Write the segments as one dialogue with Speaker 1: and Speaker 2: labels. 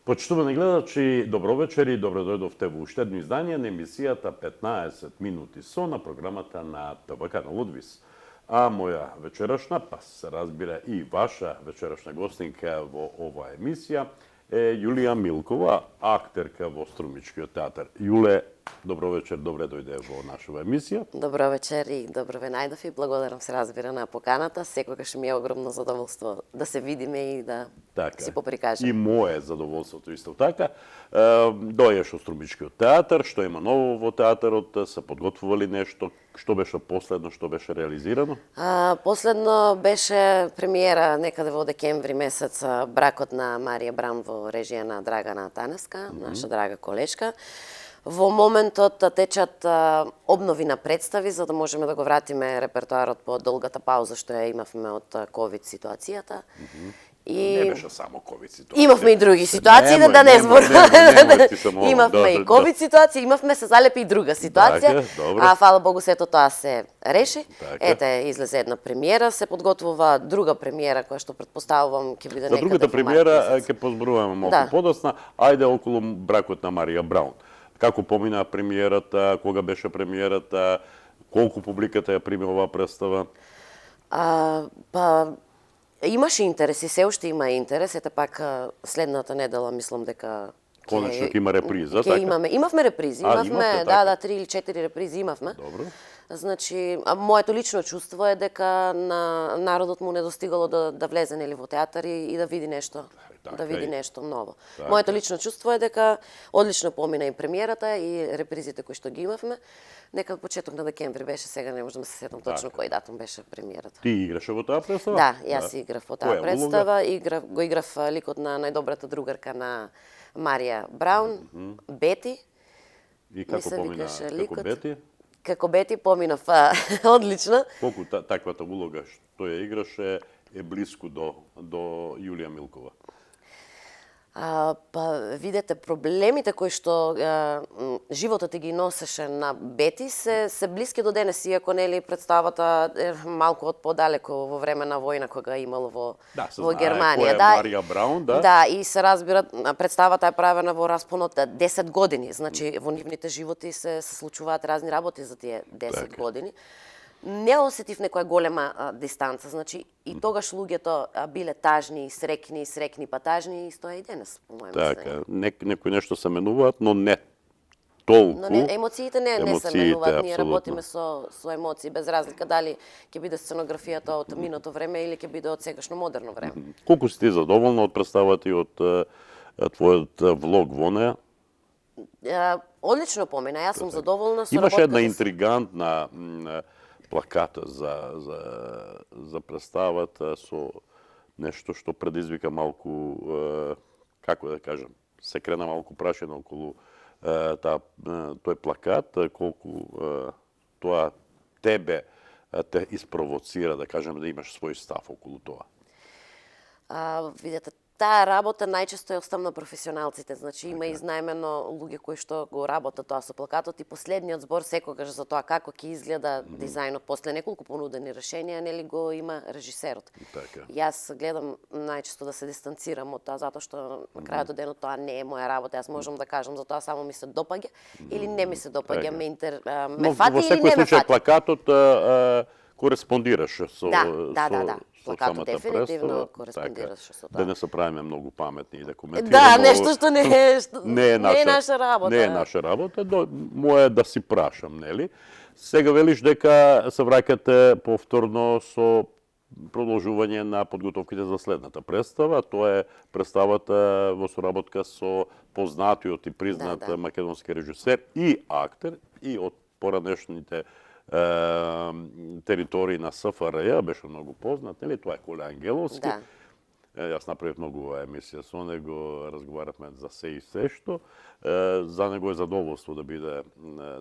Speaker 1: Почитувани гледачи, добро вечер и добро дојдовте во уште едно издание на емисијата 15 минути со на програмата на ТВК на Лудвис. А моја вечерашна, па се разбира и ваша вечерашна гостинка во оваа емисија е Јулија Милкова, актерка во Струмичкиот театар. Јуле, добро вечер, добре дојде во нашава емисија.
Speaker 2: Добро вечер и добро ве најдов и благодарам се разбира на поканата. Секогаш ми е огромно задоволство да се видиме и да си поприкажеме.
Speaker 1: И мое задоволството исто така. Дојдеш од Струмичкиот театар, што има ново во театарот, се подготвували нешто, што беше последно, што беше реализирано?
Speaker 2: Последно беше премиера некаде во декември месец Бракот на Марија Браун во режија на Драгана Таневска, наша драга колешка. Во моментот течат обнови на представи за да можеме да го вратиме репертоарот по долгата пауза што ја имавме од ковид ситуацијата.
Speaker 1: Не беше само ковид ситуација.
Speaker 2: Имавме и други ситуации, да не зборуваме. Имавме и ковид ситуација, имавме се залепи и друга ситуација. Фала Богу сето тоа се реши. Ете, излезе една премиера, се подготвува друга премиера која што претпоставувам ќе биде некаде.
Speaker 1: За другата премиера ќе позборуваме малку подоцна. Ајде околу Бракот на Марија Браун. Како помина премиерата, кога беше премиерата, колку публиката ја прими оваа представа?
Speaker 2: Имаше интерес и се уште има интерес. Ете пак следната недела мислам дека
Speaker 1: конечно ќе има реприза, така?
Speaker 2: Имавме репризи, имавме 3 или 4 репризи имавме.
Speaker 1: Добро.
Speaker 2: Значи, моето лично чувство е дека на народот му не достигало да влезе нели во театар и да види нешто. Да види нешто ново. Моето лично чувство е дека одлично помина и премиерата и репризите кои што ги имавме. Нека почеток на декември беше, сега не можам да се сетам точно кој датум беше премиерата.
Speaker 1: Ти играше во таа представа?
Speaker 2: Да, јас играв во таа представа, го играв ликот на најдобрата другарка на Марија Браун, Бети.
Speaker 1: И како помина како Бети?
Speaker 2: Како Бети поминав одлично.
Speaker 1: Колку таквата улога што ја играше е блиску до Јулија Милкова?
Speaker 2: Видете, проблемите кои што животот ги носеше на Бети се блиски до денес, иако нели представата е малку од подалеку во време на војна кога имало во Германија.
Speaker 1: Марија Браун, да.
Speaker 2: Да, и се разбира, представата е правена во распон од 10 години. Значи, во нивните животи се случуваат разни работи за тие 10 години. Не осетив некоја голема дистанца, значи и тогаш луѓето биле тажни, срекни па тажни и стоја и денес, по моје мислење.
Speaker 1: Така, некои нешто се менуваат, но не толку.
Speaker 2: Но емоциите не се менуваат, ние работиме со емоции, без разлика дали ќе биде сценографијата од минато време или ќе биде од сегашно модерно време.
Speaker 1: Колку си ти задоволна од представата и од твојот влог во неа?
Speaker 2: Одлично помина, јас сум задоволна со
Speaker 1: работата. Имаше една интригантна плаката за представата со нешто што предизвика малку, како да кажам, се крена малку прашина околу тој плакат, колку тоа тебе те испровоцира, да кажем, да имаш свој став околу тоа.
Speaker 2: Видете, таа работа најчесто е оставна професионалците, значи има изнајмено луѓе кои што го работат тоа со плакатот и последниот збор секогаш за тоа како ќе изгледа дизајнот после неколку понудени решенија, нели го има режисерот. Јас гледам најчесто да се дистанцирам од тоа затоа што на крајот од денот тоа не е моја работа. Јас можам да кажам за тоа само ми се допаѓа или не ми се допаѓа, ме фати или не ме фати.
Speaker 1: Плакатот кореспондираше со
Speaker 2: плакатот дефинитивно кореспондираше со тоа.
Speaker 1: Да не се правиме многу паметни и да коментираме.
Speaker 2: Да, нешто што не е наша работа.
Speaker 1: Не е наша работа, моја да си прашам, нели? Сега велиш дека се враќате повторно со продолжување на подготовките за следната представа. Тоа е представата во соработка со познатиот и признат македонски режисер и актер и од поранешните територии на СФРЈ, беше многу познат, нели? Тоа е Коле Ангеловски. Јас направив многу емисија со него, разговаравме за се и се што. За него е задоволство да биде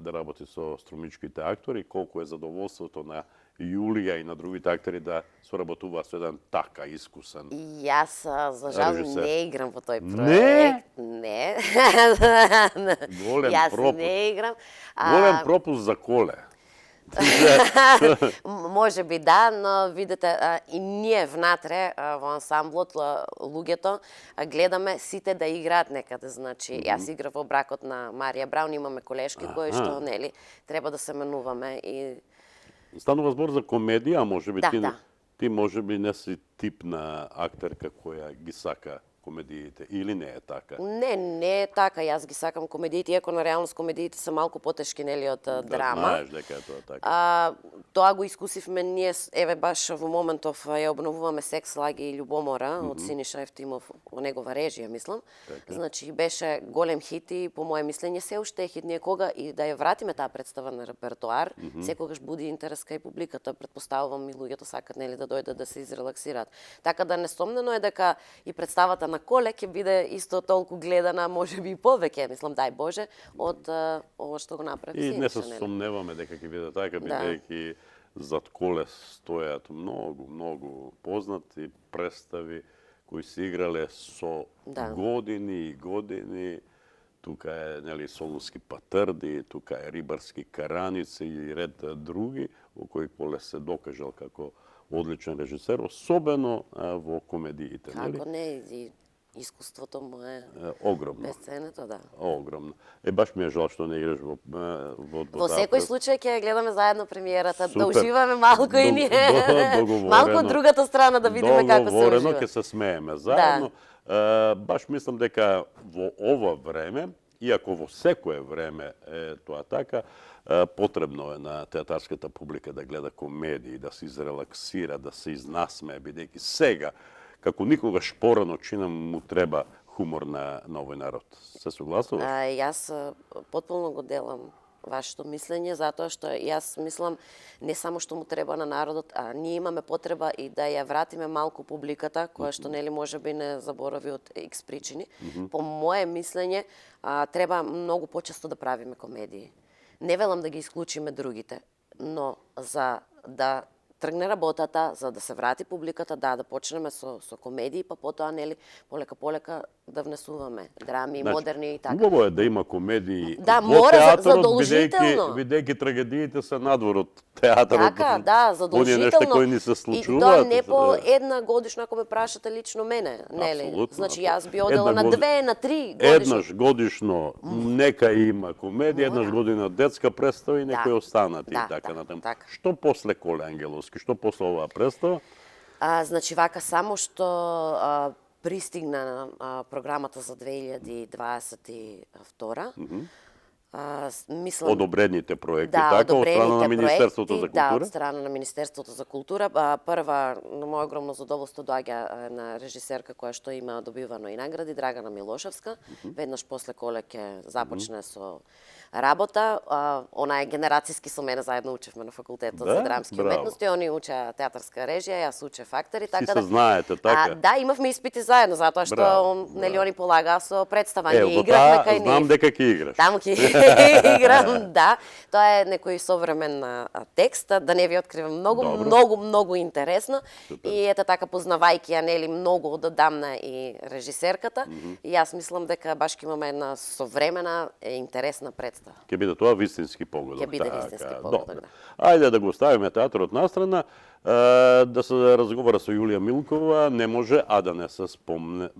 Speaker 1: да работи со струмичките актори, колку е задоволството на Јулија и на другите актери да соработуваат со еден така искусен.
Speaker 2: Јас, за жал,
Speaker 1: режисер.
Speaker 2: не играм во тој
Speaker 1: Не?
Speaker 2: проект. Не.
Speaker 1: Голем
Speaker 2: Јас
Speaker 1: пропуст.
Speaker 2: не играм.
Speaker 1: Голем пропуст за Коле.
Speaker 2: Може би да, но видите, и ние внатре во ансамблот луѓето гледаме сите да играат некаде. Значи, јас играв во бракот на Марија Браун, имаме колешки кои што нели треба да се менуваме и
Speaker 1: Станува збор за комедија, а може би
Speaker 2: Да,
Speaker 1: ти,
Speaker 2: да.
Speaker 1: ти може би не си тип на актерка која ги сака комедиите, или не е така?
Speaker 2: не е така. Јас ги сакам комедиите, иако на реалност комедиите се малку потешки нели од драма.
Speaker 1: Знаеш дека е тоа така.
Speaker 2: Тоа го искусивме ние, еве баш во моментов ја обновуваме Секс, лаги и љубомора од Синиша Ефтимов, во негова режија, мислам. Значи беше голем хит и по моје мислење се уште е хит. Ние кога и да ја вратиме таа представа на репертоар, секогаш буди интерес кај публиката, претпоставувам и луѓето сакат нели да дојдат да се изрелаксираат. Така да несомнено е дека и представата на Коле ќе биде исто толку гледана, може би и повеќе, мислам, дај Боже, од ова што го направи
Speaker 1: И не
Speaker 2: Синиша,
Speaker 1: се
Speaker 2: нели?
Speaker 1: сомневаме дека ќе биде така, бидејќи зад Коле стојат многу познати представи кои се играле со години и години. Тука е нели Солунски патрди, тука е Рибарски караници и ред други, во кои Коле се докажал како одличен режисер, особено во комедиите, нели?
Speaker 2: Како не, и искуството му е
Speaker 1: Огромно.
Speaker 2: безценето, да.
Speaker 1: Огромно. Баш ми е жал што не играш во
Speaker 2: Во секој случај ќе ја гледаме заедно премиерата, да
Speaker 1: Супер.
Speaker 2: уживаме малку и ние.
Speaker 1: Договорено.
Speaker 2: Малку од другата страна да видиме како се
Speaker 1: Договорено,
Speaker 2: ужива.
Speaker 1: ќе се смееме заедно. Баш мислам дека во ова време, иако во секое време е тоа така, потребно е на театарската публика да гледа комедии, да се изрелаксира, да се изнасмее, бидејќи сега, како никогаш порано чина му треба хумор на овој народ. Се согласуваш?
Speaker 2: Јас потполно го делам вашето мислење, затоа што јас мислам не само што му треба на народот, а ние имаме потреба и да ја вратиме малку публиката, која што нели можеби не заборави од X причини. По моје мислење, треба многу почесто да правиме комедии. Не велам да ги исклучиме другите, но за да тргне работата, за да се врати публиката, да почнеме со комедии, па потоа нели полека да внесуваме драми, модерни и така.
Speaker 1: Убаво е да има комедии
Speaker 2: Да,
Speaker 1: во
Speaker 2: мора,
Speaker 1: театарот,
Speaker 2: задолжително.
Speaker 1: бидејќи трагедиите се надвор од театарот.
Speaker 2: Така, да,
Speaker 1: Оние нешта
Speaker 2: задолжително.
Speaker 1: кои ни се
Speaker 2: И
Speaker 1: случуваат.
Speaker 2: тоа не по една годишно, ако ме прашате лично мене, нели?
Speaker 1: Апсолутно.
Speaker 2: Значи јас би одела
Speaker 1: Една
Speaker 2: на
Speaker 1: год-
Speaker 2: 2, на 3 годишно.
Speaker 1: Еднаш годишно нека има комедија, еднаш година детска представа и некои останати и така натаму.
Speaker 2: така.
Speaker 1: Што после Коле Ангеловски, што после оваа представа?
Speaker 2: Значи вака само што пристигна програмата за 2022. Мислам
Speaker 1: Одобрените проекти,
Speaker 2: да,
Speaker 1: така, од страна на
Speaker 2: одобрените
Speaker 1: Министерството
Speaker 2: проекти,
Speaker 1: за
Speaker 2: Да,
Speaker 1: култура?
Speaker 2: од страна на Министерството за култура. Прва, на моје огромно задоволство, доаѓа една режисерка која што има добивано и награди, Драгана Милошевска. Веднаш после Коле ќе започне со работа. Она е генерацијски со мене, заедно учевме на факултетот за драмски
Speaker 1: браво.
Speaker 2: уметности. Они учеа театарска режија, јас учев актери, така
Speaker 1: се знаете, така?
Speaker 2: Да, имавме испити заедно, затоа што
Speaker 1: Браво,
Speaker 2: нели они полагаа со представа,
Speaker 1: Ево,
Speaker 2: ние игравме кај
Speaker 1: знам
Speaker 2: нив.
Speaker 1: дека ќе играш.
Speaker 2: Таму ќе играм, да. Тоа е некој современ текст, да не ви откривам многу,
Speaker 1: Добро.
Speaker 2: многу интересно.
Speaker 1: Супер.
Speaker 2: И ете така, познавајќи ја, нели, многу одамна и режисерката, и јас мислам дека баш ќе имаме една современа, интересна представа.
Speaker 1: Ќе биде тоа вистински погодок.
Speaker 2: Ќе биде
Speaker 1: така,
Speaker 2: вистински погодок,
Speaker 1: добро.
Speaker 2: да.
Speaker 1: Ајде да го ставиме театарот настрана, да се разговара со Јулија Милкова, не може, а да не се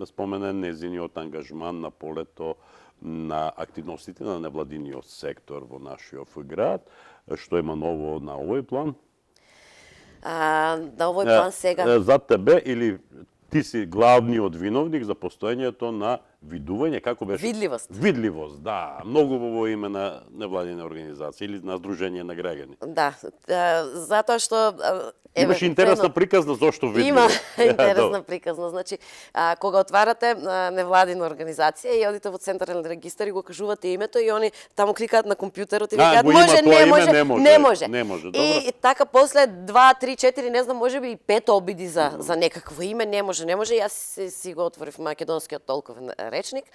Speaker 1: спомене незиниот ангажман на полето на активностите на невладиниот сектор во нашиот град. Што има ново на овој план?
Speaker 2: На овој план сега...
Speaker 1: За тебе или ти си главниот виновник за постоењето на видување, како беше?
Speaker 2: Видливост.
Speaker 1: Видливост, да. Многу во име на невладина организација или на Сдружение на граѓани.
Speaker 2: Да, затоа што
Speaker 1: Имаше интересна приказна зошто видливо.
Speaker 2: Има интересна приказна. Значи, кога отварате невладина организација и одите во Централен регистар и го кажувате името и они таму кликаат на компјутерот и викаат може, не може.
Speaker 1: Не може, добро.
Speaker 2: И така после 2, 3, 4, не знам, можеби и 5 обиди за некакво име, не може. И јас си го отворив македонскиот толковен речник,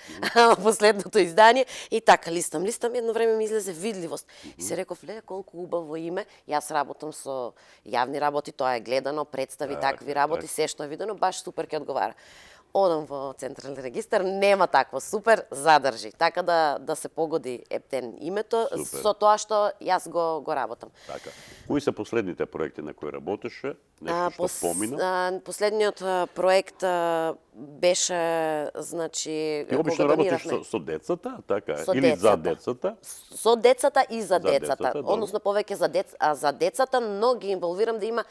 Speaker 2: последното издание и така листам и едно време ми излезе видливост. И се реков, леле, колку убаво име. Јас работам со јавни работи, тоа е гледано, представи, такви работи, се што е видено, баш супер ќе одговара. Одам во Централен регистар, нема такво, супер, задржи. Така да се погоди ептен името, со тоа што јас го работам.
Speaker 1: Така. Кои се последните проекти на кои работеше? Нешто што помина?
Speaker 2: Последниот проект беше, значи,
Speaker 1: Ти обично работиш со децата, така е? Или за децата?
Speaker 2: Со децата и за децата.
Speaker 1: Добро.
Speaker 2: Односно повеќе за децата, но ги инволвирам да има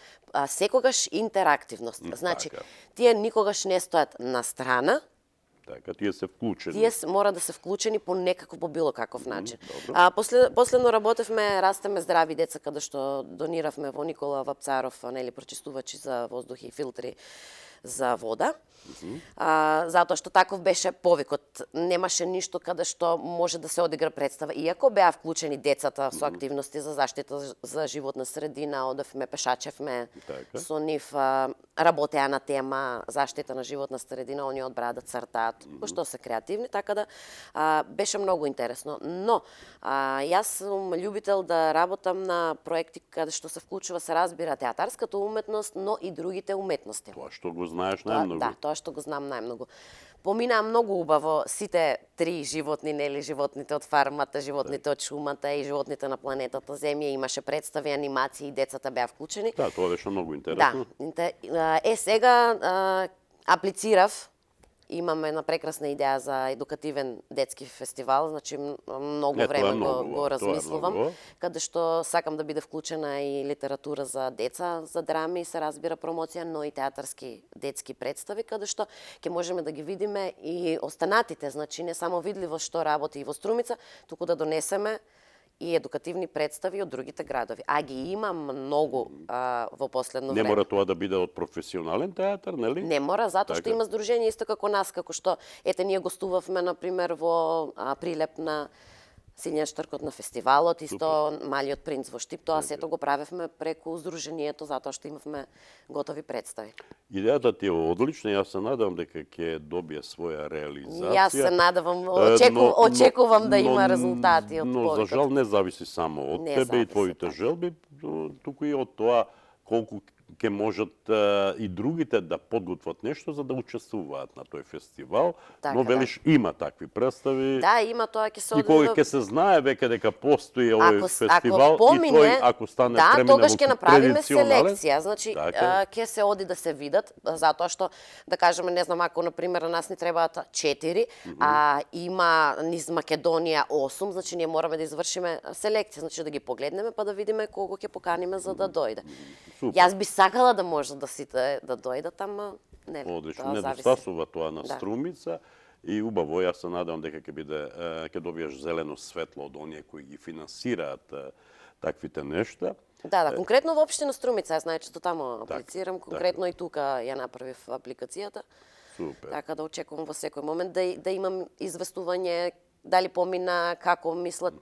Speaker 2: секогаш интерактивност. Значи, тие никогаш не стојат на страна,
Speaker 1: така, тие се вклучени.
Speaker 2: Тие мора да се вклучени по некаков, по било каков начин. Последно работевме Растеме здрави деца, каде што дониравме во Никола Вапцаров, нели, прочистувачи за воздух и филтри за вода. Затоа што таков беше повикот. Немаше ништо каде што може да се одигра представа. Иако беа вклучени децата со активности за заштита за животна средина, одевме, пешачевме со нив, работеа на тема заштита на животна средина, они одбраа да цртаат, што се креативни, така да беше многу интересно. Но јас сум љубител да работам на проекти каде што се вклучува, се разбира, театарската уметност, но и другите уметности.
Speaker 1: Тоа што го знаеш најмногу.
Speaker 2: Да, тоа што го знам најмногу. Поминаа многу убаво сите три животни, нели, животните од фармата, животните од шумата и животните на планетата Земја. Имаше представи, анимации, децата беа вклучени.
Speaker 1: Да, тоа беше многу интересно.
Speaker 2: Да. Сега аплицирав. Имаме една прекрасна идеја за едукативен детски фестивал, значи многу време го размислувам, каде што сакам да биде вклучена и литература за деца, за драми, се разбира промоција, но и театарски детски представи, каде што ќе можеме да ги видиме и останатите, значи не само видливо што работи и во Струмица, туку да донесеме и едукативни представи од другите градови. А ги има многу во последно време.
Speaker 1: Не мора тоа да биде од професионален театар, нели?
Speaker 2: Не мора, затоа што има здружение исто како нас, како што ние гостувавме на пример во Прилеп на Сињан штркот на фестивалот, исто Малиот принц во Штип, тоа сето го правевме преку здруженијето затоа што имавме готови представи.
Speaker 1: Идејата ти е одлична, јас се надевам дека ќе добие своја реализација.
Speaker 2: Јас се надевам, очекувам да има резултати од повикот.
Speaker 1: Но за жал не зависи само од тебе и твоите желби, туку и од тоа колку ќе можат и другите да подготват нешто за да учествуваат на тој фестивал, но велиш има такви представи.
Speaker 2: Да, има, тоа ќе се
Speaker 1: оди. И кога ќе се знае веќе дека постои овој фестивал
Speaker 2: и
Speaker 1: тој ако стане премине во
Speaker 2: тогаш ќе направиме селекција, значи ќе се оди да се видат, затоа што да кажеме, не знам, ако на пример на нас ни требаат 4, а има низ Македонија 8, значи ние мораме да извршиме селекција, значи да ги погледнеме па да видиме кого ќе поканиме за да дојде. Јас би сакала да може да сите да дојдат, ама не.
Speaker 1: Одлично, недостасува тоа на Струмица и убаво, јас се надевам дека ќе добиеш зелено светло од оние кои ги финансираат таквите нешта.
Speaker 2: Да, конкретно во општина Струмица, јас најчесто таму аплицирам, конкретно и тука ја направив апликацијата.
Speaker 1: Супер.
Speaker 2: Така да очекувам во секој момент да имам известување дали помина, како мислат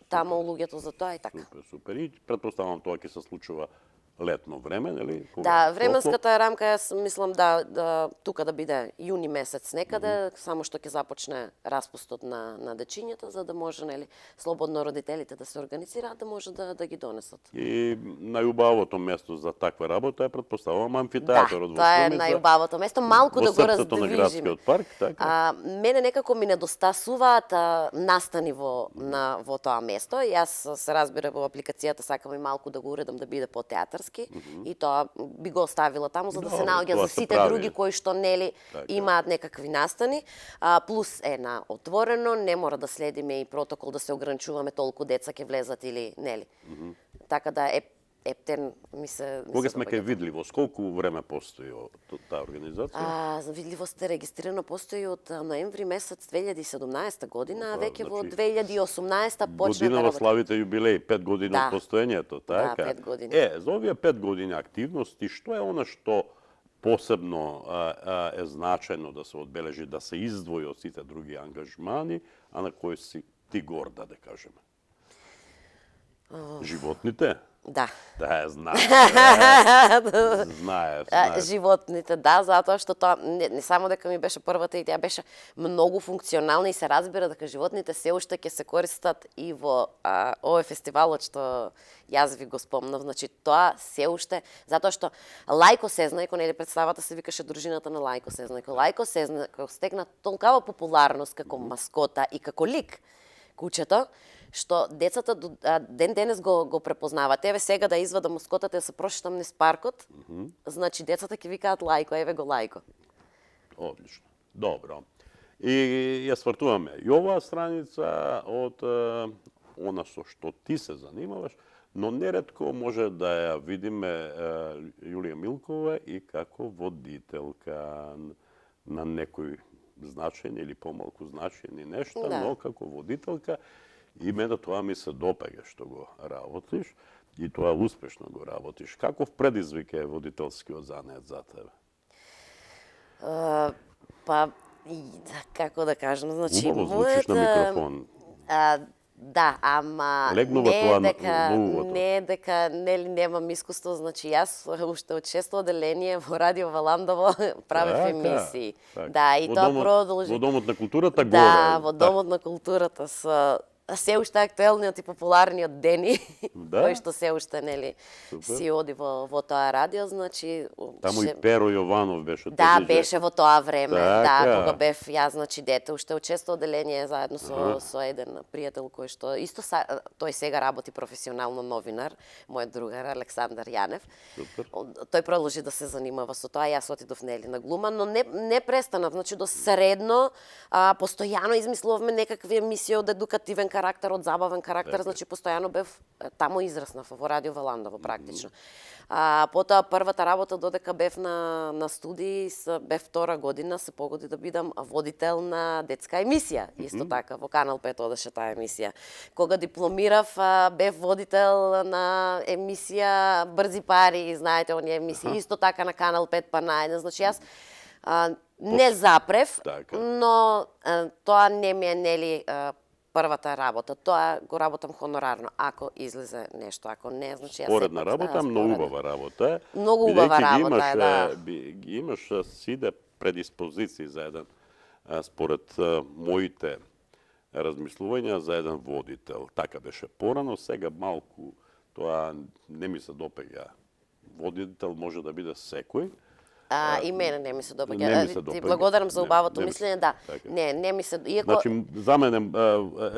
Speaker 2: таму луѓето за тоа и така.
Speaker 1: Супер. И претпоставам тоа ќе се случува летно време, нели?
Speaker 2: Да, временската рамка јас мислам да тука да биде јуни месец некаде, само што ќе започне распустот на дечињата за да може, нели, слободно родителите да се организираат, да може да ги донесат.
Speaker 1: И најубавото место за таква работа е претпоставувам амфитеатарот во Струмица.
Speaker 2: Да, тоа е најубавото место, малку да го раздвижиме.
Speaker 1: Во срцето на градскиот парк, така.
Speaker 2: Мене некако ми недостасуваат настани во тоа место. Јас се разбира во апликацијата сакам и малку да го уредам да биде по-театарски. И тоа би го оставила таму за да се наоѓа за сите други кои што нели имаат некакви настани, плюс на отворено, не мора да следиме и протокол да се ограничуваме толку деца ќе влезат или нели. Така да Ептен ми се
Speaker 1: Кога сме
Speaker 2: допаѓа.
Speaker 1: кај видливост, колку време постои таа организација?
Speaker 2: Видливост е регистрирано постои од ноември месец 2017 година, а веќе во
Speaker 1: значи,
Speaker 2: 2018 почна да
Speaker 1: Годинава
Speaker 2: работи.
Speaker 1: славите јубилеј, 5 години
Speaker 2: Да.
Speaker 1: од постоењето, така?
Speaker 2: 5 години.
Speaker 1: За овие 5 години активности, што е она што посебно е значајно да се одбележи, да се издвои од сите други ангажмани, а на кои си ти горда, да кажеме? Животните?
Speaker 2: Да.
Speaker 1: Да, знае. Знае.
Speaker 2: Животните, да, затоа што тоа не само дека ми беше првата идеја, беше многу функционална и се разбира дека животните се уште ќе се користат и во овој фестивалот што јас ви го спомнав. Значи тоа се уште затоа што Лајко Сезнајко, нели представата се викаше Дружината на Лајко Сезнајко. Лајко Сезнајко стегна толкава популарност како маскота и како лик кучето, што децата ден денес го препознаваат. Еве сега да извадам маскотата да се прошетам низ паркот, значи децата ќе викаат Лајко, еве го Лајко.
Speaker 1: Одлично. Добро. И ја свртуваме и оваа страница од она со што ти се занимаваш, но неретко може да ја видиме Јулија Милкова и како водителка на некој значајни или помалку значајни нешта,
Speaker 2: Да.
Speaker 1: но како водителка и мене тоа ми се допаѓа што го работиш и тоа успешно го работиш. Каков предизвик е водителскиот занет за тебе?
Speaker 2: Па, како да кажам, значи,
Speaker 1: Убаво звучиш на микрофон.
Speaker 2: Да, ама
Speaker 1: Легнува тоа
Speaker 2: дека,
Speaker 1: во увото.
Speaker 2: не дека нели немам искуство, значи јас уште од 6-то оделение во Радио Валандово правев
Speaker 1: Така,
Speaker 2: емисии.
Speaker 1: така.
Speaker 2: Да, и
Speaker 1: Во
Speaker 2: тоа
Speaker 1: домот-
Speaker 2: продолжи.
Speaker 1: Во Домот на културата горе.
Speaker 2: Да, во Домот на културата со се уште актуелниот и популарниот Дени,
Speaker 1: Да.
Speaker 2: кој што се уште нели
Speaker 1: Супер.
Speaker 2: си оди во тоа радио, значи
Speaker 1: Таму и
Speaker 2: ше-
Speaker 1: Перо Јованов беше
Speaker 2: Да,
Speaker 1: тогаш.
Speaker 2: беше во тоа време.
Speaker 1: Така.
Speaker 2: Да, кога бев јас, значи дете, уште од често оделение заедно со еден пријател кој што исто тој сега работи професионално новинар, мојот другар Александар Јанев.
Speaker 1: Супер.
Speaker 2: Тој продолжи да се занимава со тоа, јас отидов нели на глума, но не престанав, значи до средно постојано измислувавме некакви емисии од едукативен карактер, од забавен карактер, значи постојано бев таму израснав во Радио Валандово практично. Потоа првата работа додека бев на студии, бев втора година, се погоди да бидам водител на детска емисија, исто така, во Канал 5 одеше таа емисија. Кога дипломирав, бев водител на емисија Брзи пари, знаете, оние емисии, исто така на Канал 5 па на еден, значи јас не запрев,
Speaker 1: Така.
Speaker 2: но тоа не ми е нели првата работа. Тоа го работам хонорарно, ако излезе нешто, ако не, значи јас
Speaker 1: Споредна
Speaker 2: сепак,
Speaker 1: работа, многу убава работа е.
Speaker 2: Многу убава
Speaker 1: Бидејќи ги
Speaker 2: работа е, да.
Speaker 1: ги имаш сиде предиспозиции за еден, според моите размислувања, за еден водител. Така беше порано, сега малку тоа не ми се допеѓа. Водител може да биде секој.
Speaker 2: И мене не ми се допаѓа.
Speaker 1: Не ми се
Speaker 2: Ти
Speaker 1: допаѓа.
Speaker 2: благодарам за
Speaker 1: Не,
Speaker 2: убавото
Speaker 1: не ми се-
Speaker 2: мислење, да.
Speaker 1: така.
Speaker 2: Не ми се, иако
Speaker 1: Значи, за мене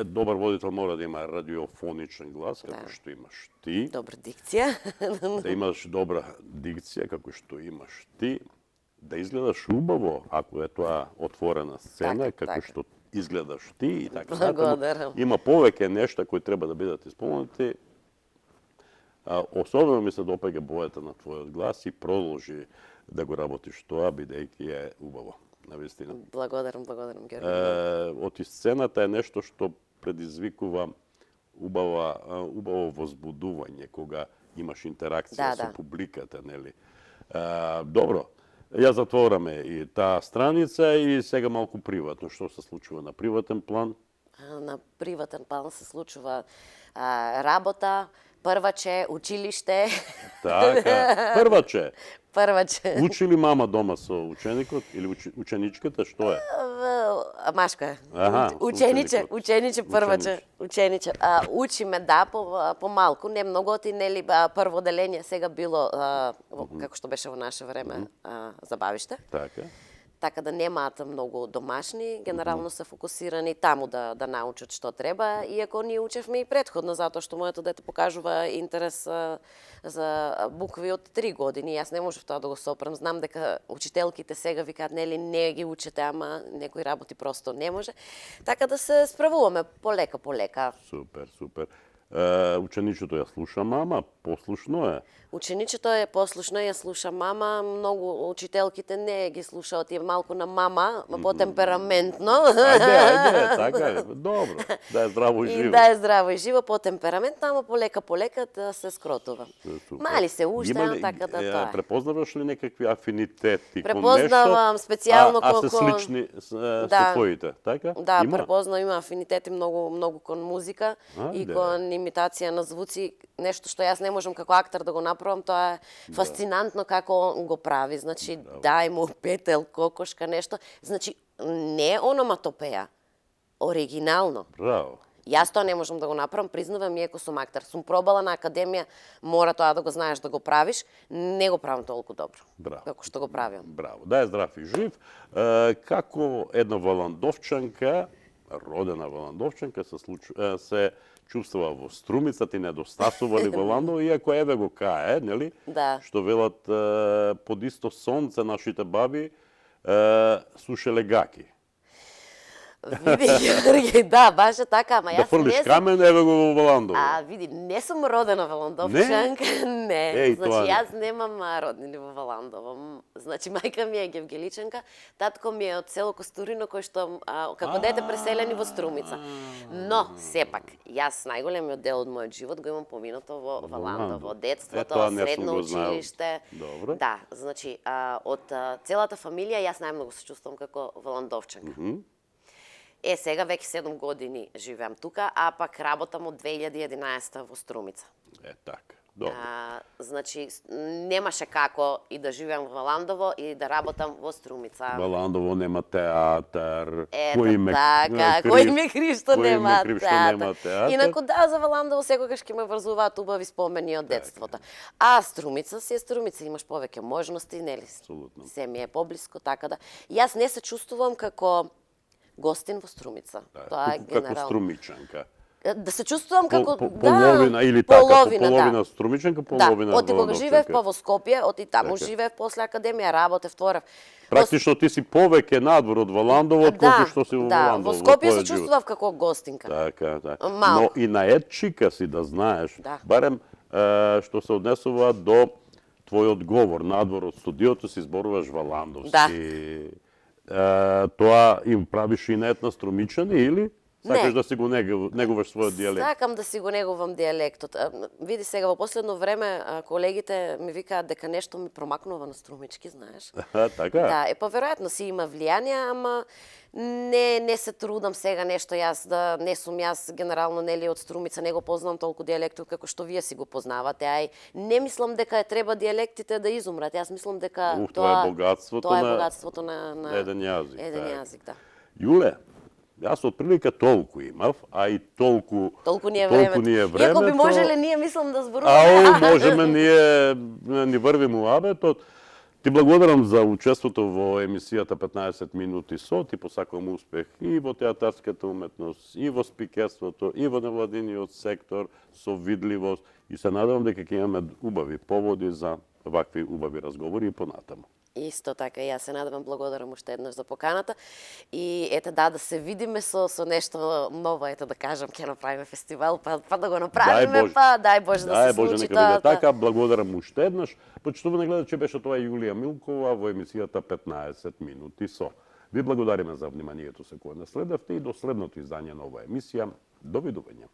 Speaker 1: добар водител мора да има радиофоничен глас, како
Speaker 2: Да.
Speaker 1: што имаш ти.
Speaker 2: добра дикција.
Speaker 1: Да имаш добра дикција, како што имаш ти, да изгледаш убаво, ако е тоа отворена сцена,
Speaker 2: Така,
Speaker 1: како
Speaker 2: така.
Speaker 1: што изгледаш ти и така
Speaker 2: Благодарам.
Speaker 1: Има повеќе нешта кои треба да бидат исполнети. Особено ми се допаѓа бојата на твојот глас и продолжи да го работиш тоа, бидејќи е убаво, навистина.
Speaker 2: Благодарам, Георги.
Speaker 1: Од сцената е нешто што предизвикува убаво возбудување кога имаш интеракција
Speaker 2: Да,
Speaker 1: со
Speaker 2: да.
Speaker 1: публиката, нели? Добро. Ја затвораме и таа страница и сега малку приватно. Што се случува на приватен план?
Speaker 2: На приватен план се случува работа, прваче, училиште,
Speaker 1: Така, прваче.
Speaker 2: прваче.
Speaker 1: Учи ли мама дома со ученикот или ученичката, што е?
Speaker 2: Машко е.
Speaker 1: Аха,
Speaker 2: Учениче прваче. Учениче. Учиме, да, по малку, не многу, ти нели прво оделение сега било, како што беше во наше време, забавиште.
Speaker 1: Така.
Speaker 2: Така да немаат многу домашни, генерално се фокусирани таму да научат што треба, иако ние учевме и предходно, затоа што моето дете покажува интерес за букви од 3 години. Јас не можев тоа да го сопрам. Знам дека учителките сега викаат, нели, не ги учете, ама некои работи просто не може. Така да се справуваме полека.
Speaker 1: Супер, супер. Ученичето ја слуша мама, послушно е.
Speaker 2: Ученичето е послушно, ја слуша мама, многу учителките не ги слушаат, е малку на мама, по-темпераментно.
Speaker 1: Ајде, така е, добро, да е здраво и живо.
Speaker 2: И да е здраво и живо, по-темпераментно, ама полека да се скротува.
Speaker 1: Супер.
Speaker 2: Мали се уште,
Speaker 1: Има ли,
Speaker 2: така да тоа е.
Speaker 1: Препознаваш ли некакви афинитети кон
Speaker 2: Препознавам
Speaker 1: нешто,
Speaker 2: специјално
Speaker 1: а
Speaker 2: колку...
Speaker 1: се слични со
Speaker 2: Да.
Speaker 1: твоите, така?
Speaker 2: Да,
Speaker 1: Има?
Speaker 2: препознавам, има афинитети многу кон музика и
Speaker 1: Ајде.
Speaker 2: кон имитација на звуци, нешто што јас не можам како актер да го направам, тоа е фасцинантно како он го прави. Значи, дај му петел, кокошка, нешто. Значи, не ономатопеја, оригинално.
Speaker 1: Браво.
Speaker 2: Јас тоа не можам да го направам, признавам, иако сум актер. Сум пробала на академија, мора тоа да го знаеш да го правиш, не го правам толку добро.
Speaker 1: Браво.
Speaker 2: Како што го правам.
Speaker 1: Браво. Да е здрав и жив. Како една Валандовчанка, родена Валандовчанка, се чувствува во Струмица, ти недостасува ли Валандово, иако еве го кае, нели?
Speaker 2: Да.
Speaker 1: Што велат под исто сонце нашите баби сушеле гаки.
Speaker 2: Види, Јорги, да, баш е така, ама
Speaker 1: Да
Speaker 2: јас
Speaker 1: фрлиш
Speaker 2: не сум...
Speaker 1: камен, еве го во Валандово.
Speaker 2: Види, не сум родена Валандовчанка, не.
Speaker 1: Еј,
Speaker 2: Значи,
Speaker 1: тоа не.
Speaker 2: јас немам роднини во Валандово. Значи, мајка ми е Гевгеличанка, татко ми е од село Костурино, кој што како дете преселени во Струмица. Но, сепак, јас најголемиот дел од мојот живот го имам поминато во Валандово. Детството,
Speaker 1: тоа не сум
Speaker 2: средно
Speaker 1: го знаел.
Speaker 2: училиште.
Speaker 1: Добро.
Speaker 2: Да, значи, од целата фамилија јас најмногу се чувствувам како Валандовчанка. Сега веќе 7 години живеам тука, а пак работам од 2011 во Струмица.
Speaker 1: Така. Добро.
Speaker 2: Значи, немаше како и да живеам во Валандово и да работам во Струмица.
Speaker 1: Валандово нема театар.
Speaker 2: Ето така, кој ме крив што нема театар. Инаку да, за Валандово секогаш ќе ме врзуваат убави спомени од детството. А Струмица си е Струмица, имаш повеќе можности, нели?
Speaker 1: Апсолутно.
Speaker 2: Се ми е поблиско, така да. Јас не се чувствувам како гостин во Струмица. Тоа е
Speaker 1: Како
Speaker 2: генерално.
Speaker 1: струмичанка.
Speaker 2: Да се чувствувам како
Speaker 1: половина или така, половина струмичанка, половина
Speaker 2: оти кога
Speaker 1: Валандовчанка.
Speaker 2: живеев па во Скопје, оти таму
Speaker 1: Така.
Speaker 2: живеев, после академија работев, творев.
Speaker 1: Практично ти си повеќе надвор од Валандово, отколку што си во Валандово.
Speaker 2: во Скопје се
Speaker 1: твојот живот.
Speaker 2: чувствував како гостинка.
Speaker 1: Така.
Speaker 2: Малку.
Speaker 1: Но и на етчика си да знаеш,
Speaker 2: Да.
Speaker 1: барем што се однесува до твојот говор, надвор од студиото си зборуваш валандовски. Тоа им правиш и на етна струмичани или сакаш да си го негуваш својот дијалект?
Speaker 2: Сакам да си го негувам дијалектот. Види сега, во последно време колегите ми викаат дека нешто ми промакнува на струмички, знаеш.
Speaker 1: Така?
Speaker 2: Да, па веројатно си има влијание, ама не се трудам сега нешто јас да не сум јас генерално нели од Струмица, не го познавам толку дијалектот како што вие си го познавате. Ај не мислам дека треба дијалектите да изумрат. Јас мислам дека
Speaker 1: тоа е богатството
Speaker 2: на
Speaker 1: еден јазик.
Speaker 2: Еден јазик, да.
Speaker 1: Јуле, јас отприлика толку имав, а и толку
Speaker 2: ни е времето. Иако би можеле ние мислам да зборуваме.
Speaker 1: Можеме ние ни врви муабетот. Ти благодарам за учеството во емисијата 15 минути со, ти посакувам успех и во театарската уметност, и во спикерството, и во невладиниот сектор, со видливост, и се надевам дека ќе имаме убави поводи за вакви убави разговори и понатаму.
Speaker 2: Исто така, јас се надевам, благодарам уште еднаш за поканата. И ете да се видиме со нешто ново, ете да кажам, ќе направиме фестивал, па да го направиме, дај Боже да се случи тоа.
Speaker 1: Така, благодарам уште еднаш. Почитувани гледачи, беше тоа Јулија Милкова во емисијата 15 минути со. Ви благодариме за вниманието се кое наследевте и до следното издание на оваа емисија. Довидување.